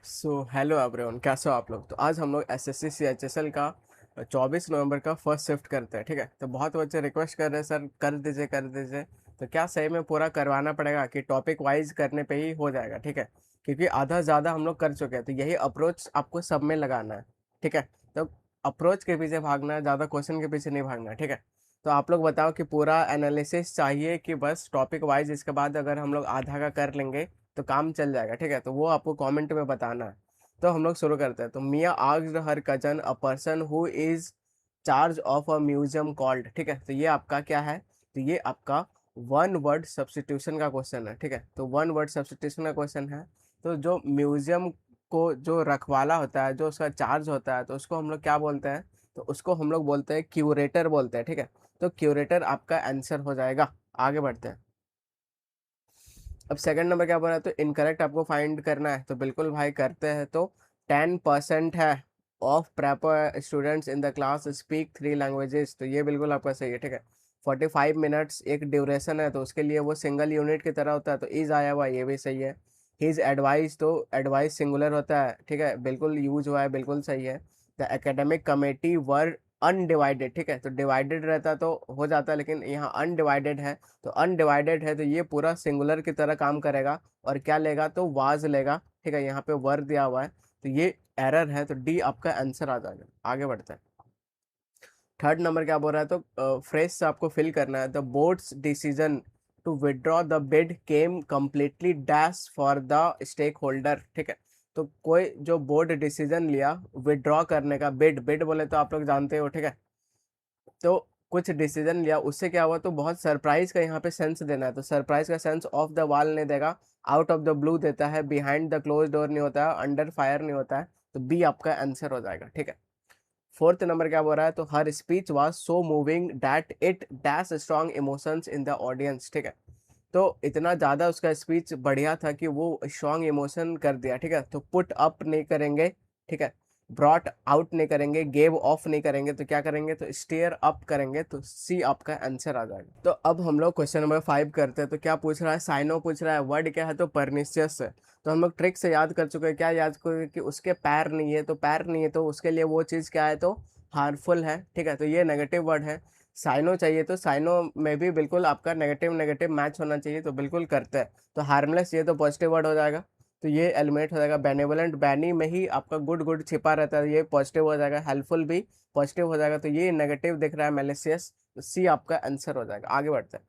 Hello everyone, कैसे हो आप लोग। तो आज हम लोग एसएससी सीएचएसएल का 24 नवंबर का फर्स्ट शिफ्ट करते हैं। ठीक है, तो बहुत बच्चे रिक्वेस्ट कर रहे हैं सर कर दीजिए कर दीजिए। तो क्या सही में पूरा करवाना पड़ेगा कि टॉपिक वाइज करने पे ही हो जाएगा। ठीक है, क्योंकि आधा ज़्यादा हम लोग कर चुके हैं, तो यही अप्रोच आपको सब में लगाना है। ठीक है, तो अप्रोच के पीछे भागना है, ज़्यादा क्वेश्चन के पीछे नहीं भागना है। ठीक है, तो आप लोग बताओ कि पूरा एनालिसिस चाहिए कि बस टॉपिक वाइज, इसके बाद अगर हम लोग आधा का कर लेंगे तो काम चल जाएगा। ठीक है, तो वो आपको कमेंट में बताना है। तो हम लोग शुरू करते हैं। तो Mia asked her cousin a person who is charge of a museum called. ठीक है, तो ये आपका क्या है, तो ये आपका वन वर्ड सब्स्टिट्यूशन का क्वेश्चन है। ठीक है, तो वन वर्ड सब्स्टिट्यूशन का क्वेश्चन है। तो जो म्यूजियम को जो रखवाला होता है, जो उसका चार्ज होता है, तो उसको हम लोग क्या बोलते हैं, तो उसको हम लोग बोलते हैं क्यूरेटर बोलते हैं। ठीक है, तो क्यूरेटर आपका आंसर हो जाएगा। आगे बढ़ते हैं। अब सेकंड नंबर क्या बोल रहा है, तो इनकरेक्ट आपको फाइंड करना है। तो बिल्कुल भाई करते हैं। तो 10% है of proper students in the class speak 3 languages. तो ये बिल्कुल आपका सही है। ठीक है, 45 मिनट्स एक ड्यूरेशन है, तो उसके लिए वो सिंगल यूनिट की तरह होता है, तो इज आया हुआ, ये भी सही है। हिज एडवाइस, तो एडवाइस सिंगुलर होता है। ठीक है, बिल्कुल यूज हुआ है, बिल्कुल सही है। The academic committee were undivided. ठीक है, तो डिवाइडेड रहता तो हो जाता, लेकिन यहाँ अनडिवाइडेड है। तो अनडिवाइडेड है, तो ये पूरा सिंगुलर की तरह काम करेगा। और क्या लेगा, तो वाज लेगा। ठीक है, यहाँ पे वर दिया हुआ है, तो ये एरर है, तो डी आपका आंसर आ जाएगा। आगे बढ़ते हैं। थर्ड नंबर क्या बोल रहा है, तो फ्रेश से आपको फिल करना है। The board's decision to withdraw the bid came completely dash for the stakeholder. ठीक है, तो कोई जो बोर्ड डिसीजन लिया विड्रॉ करने का, बिड बिड बोले तो आप लोग जानते हो। ठीक है, तो कुछ डिसीजन लिया, उससे क्या हुआ, तो बहुत सरप्राइज का यहाँ पे सेंस देना है। तो सरप्राइज का सेंस ऑफ द वॉल नहीं देगा, आउट ऑफ द ब्लू देता है, बिहाइंड द क्लोज डोर नहीं होता है, अंडर फायर नहीं होता है। तो बी आपका आंसर हो जाएगा। ठीक है, फोर्थ नंबर क्या बोल रहा है, तो her speech was so moving that it dash strong emotions in the audience. ठीक है, तो इतना ज़्यादा उसका स्पीच बढ़िया था कि वो स्ट्रॉन्ग इमोशन कर दिया। ठीक है, तो पुट अप नहीं करेंगे। ठीक है, ब्रॉट आउट नहीं करेंगे, गेव ऑफ नहीं करेंगे, तो क्या करेंगे, तो स्टेयर अप करेंगे। तो सी आपका आंसर आ जाएगा। तो अब हम लोग क्वेश्चन नंबर 5 करते हैं। तो क्या पूछ रहा है, साइनो पूछ रहा है, वर्ड क्या है, तो परनिशियस है। तो हम लोग ट्रिक से याद कर चुके हैं। क्या याद करेंगे कि उसके पैर नहीं है, तो पैर नहीं है, तो उसके लिए वो चीज़ क्या है, तो हार्मफुल है। ठीक है, तो ये नेगेटिव वर्ड है। साइनो चाहिए, तो साइनो में भी बिल्कुल आपका नेगेटिव नेगेटिव मैच होना चाहिए, तो बिल्कुल करते हैं। तो हार्मलेस ये तो पॉजिटिव वर्ड हो जाएगा, तो ये एलिमिनेट हो जाएगा। बेनेवलेंट, बैनी में ही आपका गुड गुड छिपा रहता है, ये पॉजिटिव हो जाएगा। हेल्पफुल भी पॉजिटिव हो जाएगा, तो ये नेगेटिव दिख रहा है, मेलिशियस। तो सी आपका आंसर हो जाएगा। आगे बढ़ते हैं।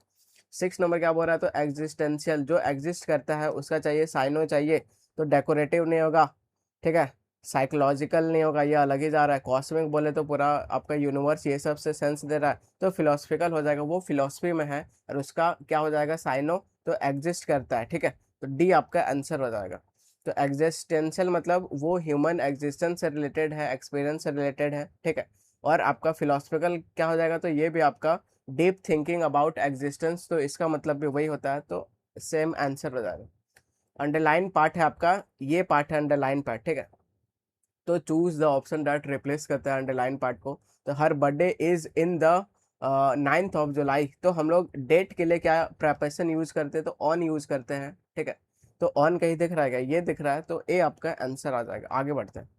6 नंबर क्या बोल रहा है, तो एग्जिस्टेंशियल, जो एग्जिस्ट करता है उसका चाहिए, साइनो चाहिए। तो डेकोरेटिव नहीं होगा। ठीक है, साइकोलॉजिकल नहीं होगा, ये अलग ही जा रहा है। कॉस्मिक बोले तो पूरा आपका यूनिवर्स ये सब से सेंस दे रहा है, तो फिलोसफिकल हो जाएगा, वो फिलोसफी में है, और उसका क्या हो जाएगा, साइनो। तो एग्जिस्ट करता है। ठीक है, तो डी आपका आंसर हो जाएगा। तो एग्जिस्टेंशियल मतलब वो ह्यूमन एग्जिस्टेंस से रिलेटेड है, एक्सपीरियंस से रिलेटेड है। ठीक है, और आपका फिलोसफिकल क्या हो जाएगा, तो ये भी आपका डीप थिंकिंग अबाउट एग्जिस्टेंस, तो इसका मतलब भी वही होता है, तो सेम आंसर हो जाएगा। अंडरलाइन पार्ट है आपका, ये पार्ट है अंडरलाइन पार्ट। ठीक है, तो choose the option that replace करता है अंडरलाइन पार्ट को। तो her birthday is in the 9th of July। तो हम लोग डेट के लिए क्या प्रेपरेशन यूज करते हैं, तो ऑन यूज करते हैं। ठीक है, तो ऑन कहीं दिख रहा है क्या, ये दिख रहा है, तो ए आपका आंसर आ जाएगा। आगे बढ़ते हैं।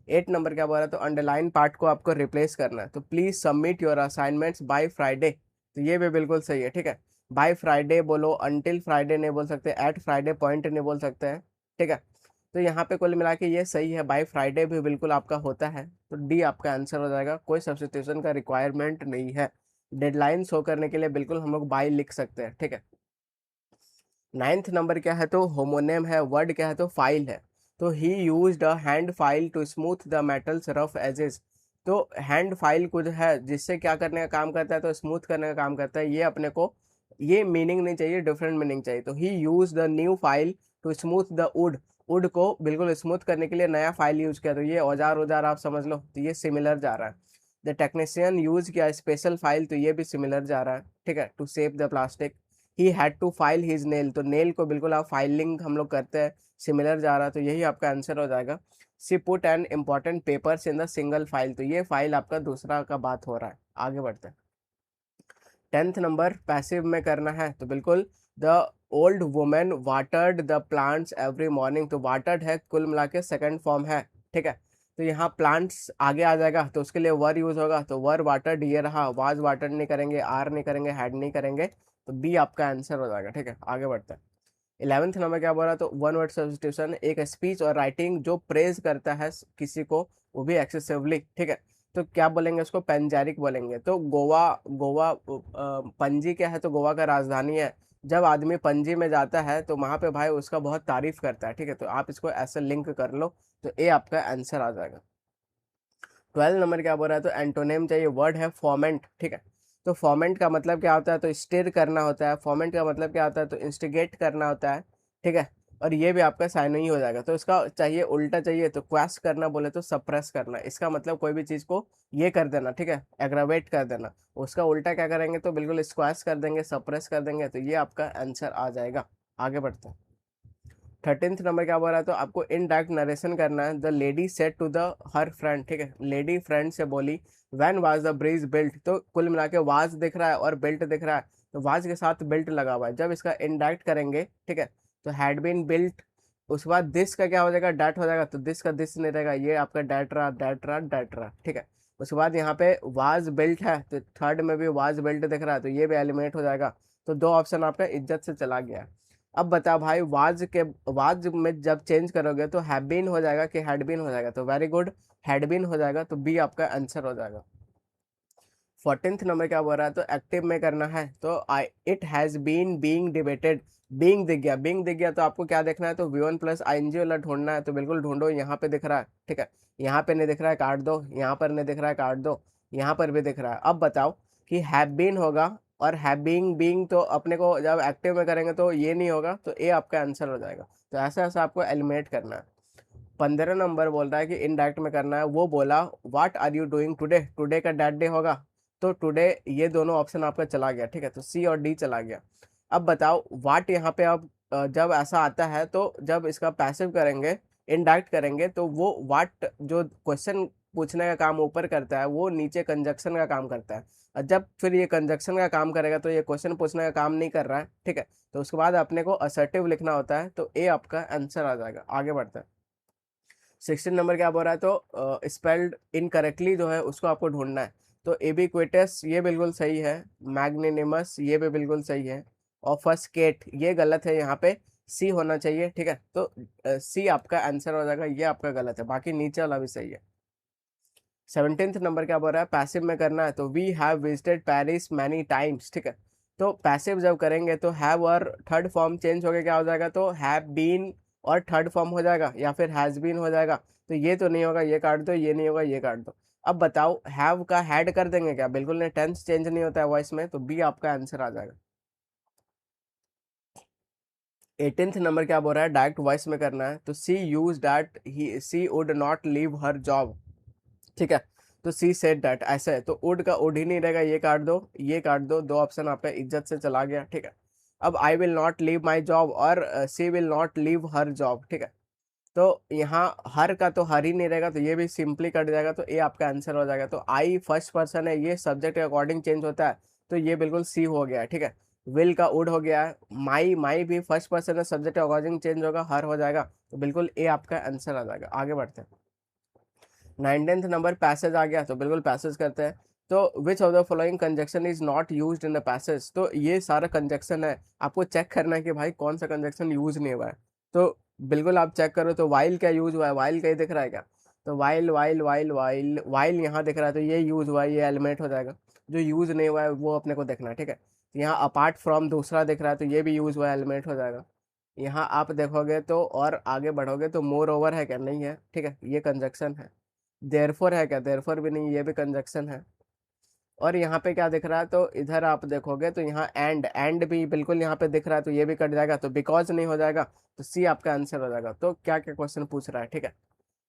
8 नंबर क्या बोल रहा है, तो अंडरलाइन पार्ट को आपको रिप्लेस करना है। तो please submit your assignments by Friday. तो ये भी बिल्कुल सही है। ठीक है, बाय फ्राइडे बोलो, अंटिल फ्राइडे नहीं बोल सकते, एट फ्राइडे पॉइंट नहीं बोल सकते हैं। ठीक है, तो यहाँ पे कुल मिला के ये सही है, बाय फ्राइडे भी बिल्कुल आपका होता है, तो डी आपका आंसर हो जाएगा। कोई सब्स्टिट्यूशन का रिक्वायरमेंट नहीं है। डेडलाइन शो करने के लिए बिल्कुल हम लोग बाय लिख सकते हैं। ठीक है, 9th नंबर क्या है, तो होमोनेम है। वर्ड क्या है, तो फाइल है। तो he used a hand file to smooth the metal's rough edges. तो हैंड फाइल कुछ है जिससे क्या करने का काम करता है, तो स्मूथ करने का काम करता है। ये अपने को ये मीनिंग नहीं चाहिए, डिफरेंट मीनिंग चाहिए। तो he use the new file to smooth the wood. Wood को बिल्कुल स्मूथ करने के लिए नया फाइल यूज किया, तो ये औजार औजार आप समझ लो, तो ये सिमिलर जा रहा है। द टेक्नीशियन यूज किया स्पेशल फाइल, तो ये भी सिमिलर जा रहा है। ठीक है, to save the plastic. He had to file his nail, तो नेल को बिल्कुल आप फाइलिंग हम लोग करते हैं, सिमिलर जा रहा है, तो यही आपका आंसर हो जाएगा। She put an important papers in the single file, तो ये फाइल आपका दूसरा का बात हो रहा है। आगे बढ़ते हैं। 10th नंबर पैसिव में करना है, तो बिल्कुल the old women watered the plants every morning. तो वाटर्ड है कुल मिला के सेकेंड फॉर्म है, ठीक है। तो यहाँ प्लांट्स आगे आ जाएगा तो उसके लिए वर यूज होगा, तो वर वाटर्ड ये रहा, वाज वाटर्ड नहीं करेंगे, आर नहीं करेंगे, हैड नहीं करेंगे, तो बी आपका आंसर हो जाएगा, ठीक है। आगे बढ़ते हैं। 11th नंबर क्या बोल रहा है, तो वन वर्ड सब्स्टिट्यूशन, एक स्पीच और राइटिंग जो प्रेज करता है किसी को, वो भी एक्सेसिवली, ठीक है। तो क्या बोलेंगे उसको, पेंजेरिक बोलेंगे। तो गोवा, गोवा पणजी क्या है, तो गोवा का राजधानी है। जब आदमी पणजी में जाता है तो वहां पे भाई उसका बहुत तारीफ करता है, ठीक है। तो आप इसको ऐसे लिंक कर लो, तो ए आपका आंसर आ जाएगा। 12 नंबर क्या बोल रहा है, तो एंटोनेम चाहिए, वर्ड है फॉर्मेंट, ठीक है। तो फॉर्मेंट का मतलब क्या होता है, तो स्टिर करना होता है। फॉर्मेंट का मतलब क्या होता है, तो इंस्टिगेट करना होता है, ठीक है। और ये भी आपका साइन ही हो जाएगा। तो इसका चाहिए उल्टा चाहिए, तो क्वेश करना बोले तो सप्रेस करना। इसका मतलब कोई भी चीज को ये कर देना, ठीक है, एग्रावेट कर देना। उसका उल्टा क्या करेंगे, तो बिल्कुल स्क्वैश कर देंगे, सप्रेस कर देंगे, तो ये आपका आंसर आ जाएगा। आगे बढ़ते हैं। 13th नंबर क्या बोल रहा है, तो आपको इनडायरेक्ट नरेशन करना है। The lady said to the her friend, ठीक है, लेडी फ्रेंड से बोली, when was the bridge built. तो कुल मिला के वाज दिख रहा है और बिल्ट दिख रहा है, तो वाज के साथ बिल्ट लगा हुआ है। जब इसका इनडायरेक्ट करेंगे, ठीक है, तो हैड बीन बिल्ट। उसके बाद दिस का क्या हो जाएगा, डैट हो जाएगा, तो दिस का दिस नहीं रहेगा, ये आपका डैट रहा, डैट रहा, डैट रहा, ठीक है। उसके बाद यहाँ पे वाज बिल्ट है, तो थर्ड में भी वाज बिल्ट दिख रहा है, तो ये भी एलिमिनेट हो जाएगा। तो दो ऑप्शन आपका इज्जत से चला गया। अब बता भाई, वाज में जब चेंज करोगे तो हैव बीन हो जाएगा कि हैड बीन हो जाएगा, तो वेरी गुड, हैड बीन हो जाएगा, तो बी आपका आंसर हो जाएगा। 14th नंबर क्या बोल रहा है, तो एक्टिव में करना है। तो I it has been being debated, being दिख गया, बीइंग दिख गया, तो आपको क्या देखना है, तो V1 प्लस आईएनजी वाला ढूंढना है। तो बिल्कुल ढूंढो, यहाँ पे दिख रहा है, ठीक है। यहाँ पे नहीं दिख रहा है, काट दो। यहाँ पर नहीं दिख रहा है, काट दो। यहाँ पर भी दिख रहा है। अब बताओ कि हैव बीन होगा और हैव बीइंग, बीइंग तो अपने को जब एक्टिव में करेंगे तो ये नहीं होगा, तो ए आपका आंसर हो जाएगा। तो ऐसा ऐसा आपको एलिमिनेट करना है। 15 नंबर बोल रहा है कि इनडायरेक्ट में करना है। वो बोला, what are you doing today, today का डैट डे होगा, तो टुडे ये दोनों ऑप्शन आपका चला गया, ठीक है, तो सी और डी चला गया। अब बताओ व्हाट यहाँ पे, अब जब ऐसा आता है तो जब इसका पैसिव करेंगे, इनडायरेक्ट करेंगे, तो वो व्हाट जो क्वेश्चन पूछने का काम ऊपर करता है, वो नीचे कंजक्शन का काम करता है। और जब फिर ये कंजक्शन का काम करेगा तो ये क्वेश्चन पूछने का काम नहीं कर रहा है, ठीक है। तो उसके बाद अपने को असर्टिव लिखना होता है, तो ए आपका आंसर आ जाएगा। आगे बढ़ता है। 16 नंबर क्या बोल रहा है, तो स्पेल्ड इनकरेक्टली जो है उसको आपको ढूंढना है। तो एबिक्वेटस ये बिल्कुल सही है, मैग्नेनिमस ये भी बिल्कुल सही है, और फर्स्ट केट ये गलत है, यहाँ पे सी होना चाहिए, ठीक है। तो सी आपका आंसर हो जाएगा, ये आपका गलत है, बाकी नीचे वाला भी सही है। 17th नंबर क्या बोल रहा है, पैसिव में करना है। तो we have visited Paris many times, ठीक है। तो पैसिव जब करेंगे तो हैव और थर्ड फॉर्म चेंज हो गया, क्या हो जाएगा, तो हैव बीन और थर्ड फॉर्म हो जाएगा, या फिर हैज बीन हो जाएगा। तो ये तो नहीं होगा, ये काट दो, ये नहीं होगा, ये काट दो। अब बताओ हैव का हैड कर देंगे क्या, बिल्कुल नहीं, टेंस चेंज नहीं होता है वॉइस में, तो बी आपका आंसर आ जाएगा। 18th नंबर क्या बोल रहा है, डायरेक्ट वॉइस में करना है। तो she use that he she would not leave her job, ठीक है। तो सी सेड दैट ऐसा है, तो वुड का वुड ही नहीं रहेगा, ये काट दो, ये काट दो, दो ऑप्शन आपका इज्जत से चला गया, ठीक है। अब I will not leave my job और she will not leave her job, ठीक है। तो यहाँ हर का तो हर ही नहीं रहेगा, तो ये भी सिंपली कट जाएगा, तो ये आपका आंसर हो जाएगा। तो आई फर्स्ट पर्सन है, ये सब्जेक्ट के अकॉर्डिंग चेंज होता है, तो ये बिल्कुल सी हो गया है, ठीक है। विल का वुड हो गया है, माई माई भी फर्स्ट पर्सन है, सब्जेक्ट के अकॉर्डिंग चेंज होगा, हर हो जाएगा, तो बिल्कुल ए आपका आंसर आ जाएगा। आगे बढ़ते हैं। 19th नंबर पैसेज आ गया, तो बिल्कुल पैसेज करते हैं। तो which of the following conjunction is not used in the passage. तो ये सारा कंजक्शन है, आपको चेक करना है कि भाई कौन सा कंजक्शन यूज नहीं हुआ है। तो बिल्कुल आप चेक करो, तो वाइल क्या यूज हुआ है, वाइल का ही दिख रहा है क्या, तो while while while while while यहाँ दिख रहा है, तो ये यूज हुआ है, ये एलिमेंट हो जाएगा। जो यूज नहीं हुआ है वो अपने को देखना है, ठीक है। तो यहाँ अपार्ट फ्रॉम दूसरा दिख रहा है, तो ये भी यूज हुआ है, एलिमेंट हो जाएगा। यहाँ आप देखोगे तो और आगे बढ़ोगे तो मोर ओवर है क्या, नहीं है, ठीक है, ये कंजक्शन है। देयरफॉर है क्या, देयरफॉर भी नहीं, ये भी कंजक्शन है। और यहाँ पे क्या दिख रहा है, तो इधर आप देखोगे तो यहाँ एंड भी बिल्कुल यहाँ पे दिख रहा है, तो ये भी कट जाएगा, तो बिकॉज नहीं हो जाएगा, तो सी आपका आंसर हो जाएगा। तो क्या क्या क्वेश्चन पूछ रहा है, ठीक है।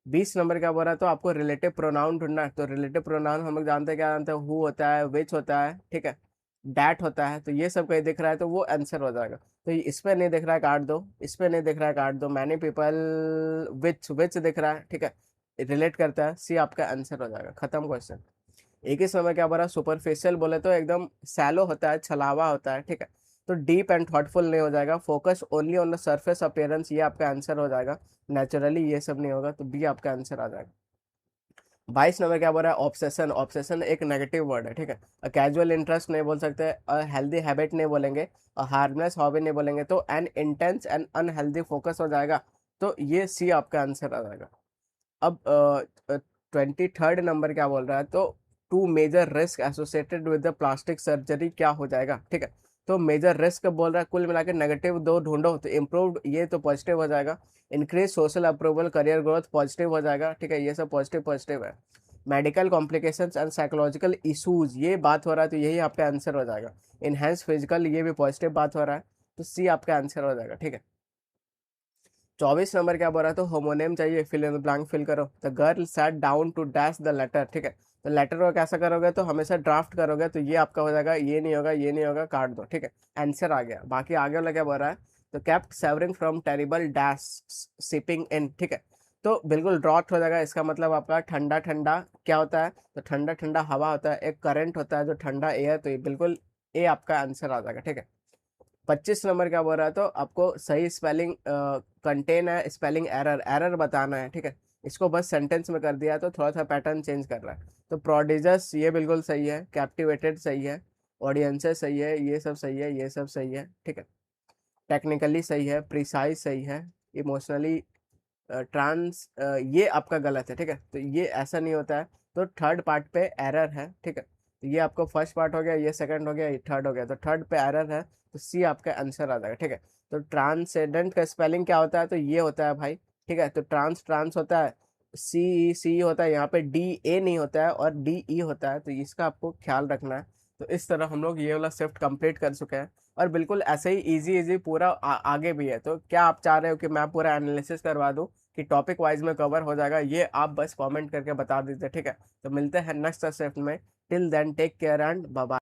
20 नंबर क्या बोल रहा है, तो आपको रिलेटिव प्रोनाउन ढूंढना है। तो रिलेटिव प्रोनाउन हम लोग जानते हैं, क्या जानते हैं, हु होता है, विच होता है, ठीक है, डैट होता है, तो ये सब कहीं दिख रहा है, तो वो आंसर हो जाएगा। तो इस पे नहीं दिख रहा है, काट दो, इस पे नहीं दिख रहा है, काट दो, मैनी पीपल, विच विच दिख रहा है, ठीक है, रिलेट करता है, सी आपका आंसर हो जाएगा, खत्म क्वेश्चन। एक ही समय क्या बोला, सुपरफिशियल बोले तो एकदम सैलो होता है, छलावा होता है, ठीक है। तो डीप एंड थॉटफुल नहीं हो जाएगा, focus only on the surface appearance, ये आपका आंसर हो जाएगा। नेचुरली ये सब नहीं होगा, तो बी आपका आंसर आ जाएगा। 22 नंबर क्या बोल रहा है, ऑब्सेशन। ऑब्सेशन एक नेगेटिव वर्ड है, ठीक है। कैजुअल इंटरेस्ट नहीं बोल सकते, हेल्दी हैबिट नहीं बोलेंगे, हार्मलेस हॉबी नहीं बोलेंगे, तो N intense and unhealthy focus हो जाएगा। तो ये सी आपका आंसर आ जाएगा। अब 23rd नंबर क्या बोल रहा है, तो two major risk associated with the plastic surgery क्या हो जाएगा, ठीक है। तो मेजर रिस्क बोल रहा है, कुल मिला के नेगेटिव दो ढूंढो, तो इम्प्रूव्ड ये तो पॉजिटिव हो जाएगा। Increase social approval, career growth positive हो जाएगा, ठीक है, ये सब पॉजिटिव पॉजिटिव है। Medical complications and psychological issues ये बात हो रहा है, तो यही आपका आंसर हो जाएगा। इनहेंस फिजिकल, ये भी पॉजिटिव बात हो रहा है, तो सी आपका आंसर हो जाएगा, ठीक है। 24 नंबर क्या बोल रहा है, तो होमोनेम चाहिए, fill in the blank fill करो। The girl sat down to dash the letter, ठीक है। तो लेटर को कैसा करोगे, तो हमेशा ड्राफ्ट करोगे, तो ये आपका हो जाएगा, ये नहीं होगा, ये नहीं होगा, काट दो, ठीक है। आंसर आ गया। बाकी आगे वाला क्या बोल रहा है, तो kept suffering from terrible dash sipping in, ठीक है। तो बिल्कुल ड्रॉट हो जाएगा, इसका मतलब आपका ठंडा ठंडा क्या होता है, तो ठंडा ठंडा हवा होता है, एक करंट होता है जो ठंडा एयर, तो ये बिल्कुल ए आपका आंसर आ जाएगा, ठीक है। 25 नंबर क्या बोल रहा है, तो आपको सही स्पेलिंग कंटेन है, स्पेलिंग एरर एरर बताना है, ठीक है। इसको बस सेंटेंस में कर दिया है, तो थोड़ा सा पैटर्न चेंज कर रहा है। तो प्रोडिजस ये बिल्कुल सही है, कैप्टिवेटेड सही है, ऑडियंसेस सही है, ये सब सही है, ये सब सही है, ठीक है। टेक्निकली सही है, प्रिसाइज सही है, इमोशनली ट्रांस ये आपका गलत है, ठीक है। तो ये ऐसा नहीं होता है, तो थर्ड पार्ट पे एरर है, ठीक है। तो ये आपको फर्स्ट पार्ट हो गया, ये सेकंड हो गया, ये थर्ड हो गया, तो थर्ड पे एरर है, तो सी आपका आंसर आ जाएगा, ठीक है। तो ट्रांसेंडेंट का स्पेलिंग क्या होता है, तो ये होता है भाई, ठीक है। तो ट्रांस ट्रांस होता है, सी सी होता है, यहाँ पे डी ए नहीं होता है, और डी ई होता है, तो इसका आपको ख्याल रखना है। तो इस तरह हम लोग ये वाला शिफ्ट कंप्लीट कर चुके हैं, और बिल्कुल ऐसे ही इजी इजी पूरा आगे भी है। तो क्या आप चाह रहे हो कि मैं पूरा एनालिसिस करवा दूं, कि टॉपिक वाइज में कवर हो जाएगा, ये आप बस कमेंट करके बता दीजिए, ठीक है। तो मिलते हैं नेक्स्ट शिफ्ट में। Till then take care and bye bye.